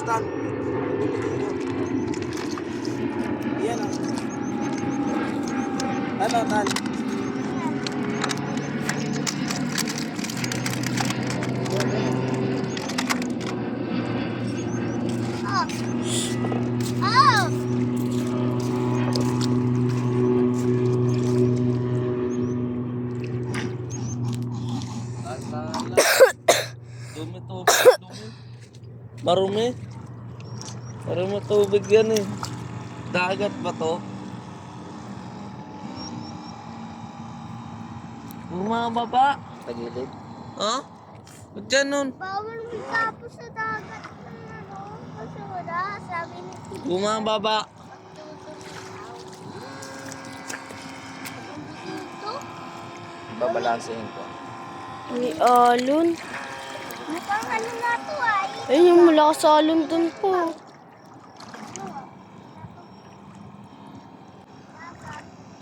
Tan. Yan o. Ano, Tan? Oh! Dumi tubig, dumi. Marumi. Marumi tubig yan eh. Dagat ba to? Bumababa. Tagilid. Ha? Ba't dyan nun? Bawal magtapos sa dagat ng ano, basura, sabi ni Tito. Bumababa. Dito? Babalansehin ko. May alon. Mukhang ano na to ay. Ayun yung malakas sa alon dun po.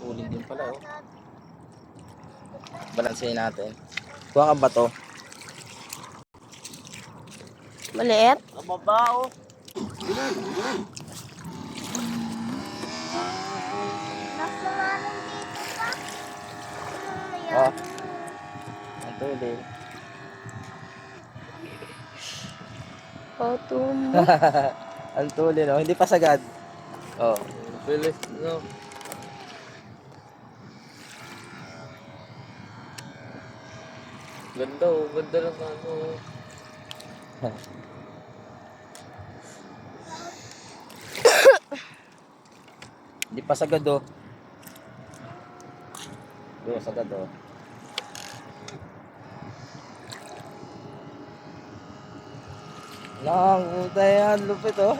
Tulig din pala oh. Balansehin natin. Kuha ka ba to? Maliit. Nababa oh. Nasa nalang dito pa. Oh. Ang tulig. Patumba. Ang tulig no? Hindi pa sagad. Oh. Bilis no. Ganda oh. Ganda lang ano. Hindi pa sagad oh. Yo, sagad oh. Lang, puta yan, lupit oh.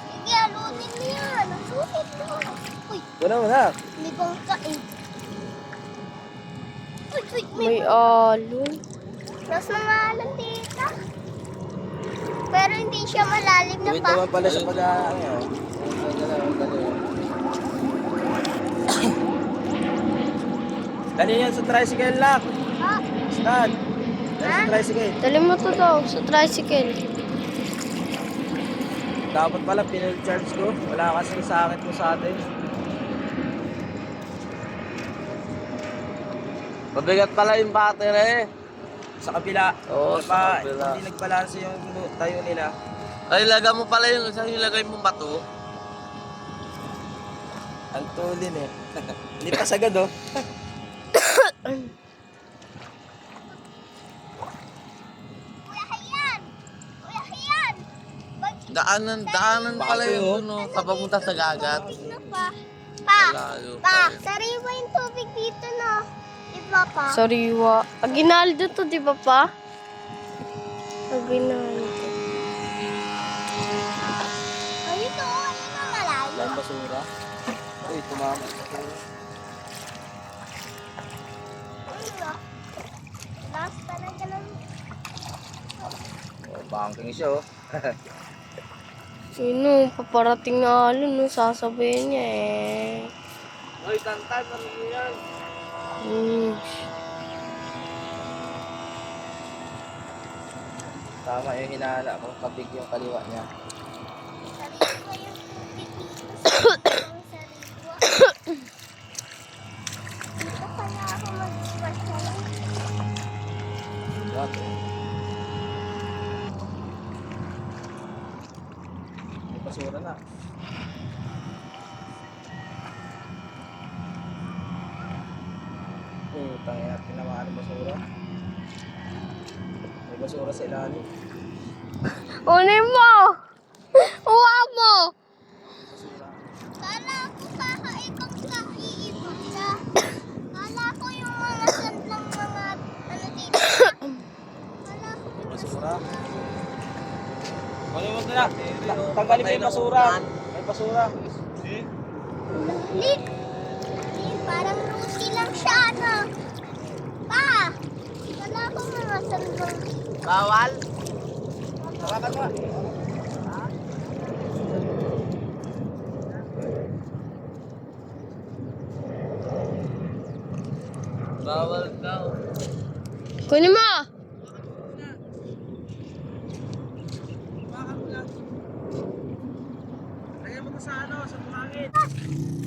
Sige, alunin mo yan. Ang sulit mo. Uy, Wala mo na. may bangka eh. Uy, May alon. nasa nalang dito. Pero hindi siya malalim na Tuwid pa. naman pala sa pag-aano oh. Dali yan sa tricycle lock. Ah, Stan. Dali sa tricycle. Dali mo to daw sa tricycle. Dapat pala pinag-charge ko. Wala kasi sa akin ko sa atin. Mabigat pala yung battery. Sa kabila. Oo, Wala sa pa, kabila. Hindi nagbalanse yung tayo nila. Ay, lagay mo pala yung isang ilagay mong bato. Ang tulin eh. Hindi pa sagad oh. Kuya Hayan! Kuya Hayan! Daanan pala Bato, yung no, papunta sa gagat. Ano pa? Pa! Malayo Pa! pa. Sariwa yung tubig dito, no? Diba, pa? Sariwa. Aginaldo to, di ba pa? Aginaldo. Ayun, no? Ayun na malayo. Walang basura. Uy, tumama. Ano? Last talaga ng... Oh, banking siya oh. Sino? Paparating na alon, no? Sasabihin niya eh. Ay, tantan, ano yan? Tama yung hinala ko. Kabig yung kaliwa niya. Sariwa yung tubig dito. Ang sariwa. Dito kaya ako mag-special. What? May basura na. Tangina, tinamaan ng basura. May basura sa ilalim. Unin mo! Uwa mo! Basura. Kala ko kakaibang kaiibang siya. Kala ko yung mga sandlang mga ano dito. Kala ko yung Basura. Ano mo na? Tanggalin mo yung basura. May basura. Lit! Parang Lucy lang siya, ano? Pa! Kala ko mga sandlang. Bawal? Hawakan mo. Bawal daw. Kunin mo! langit.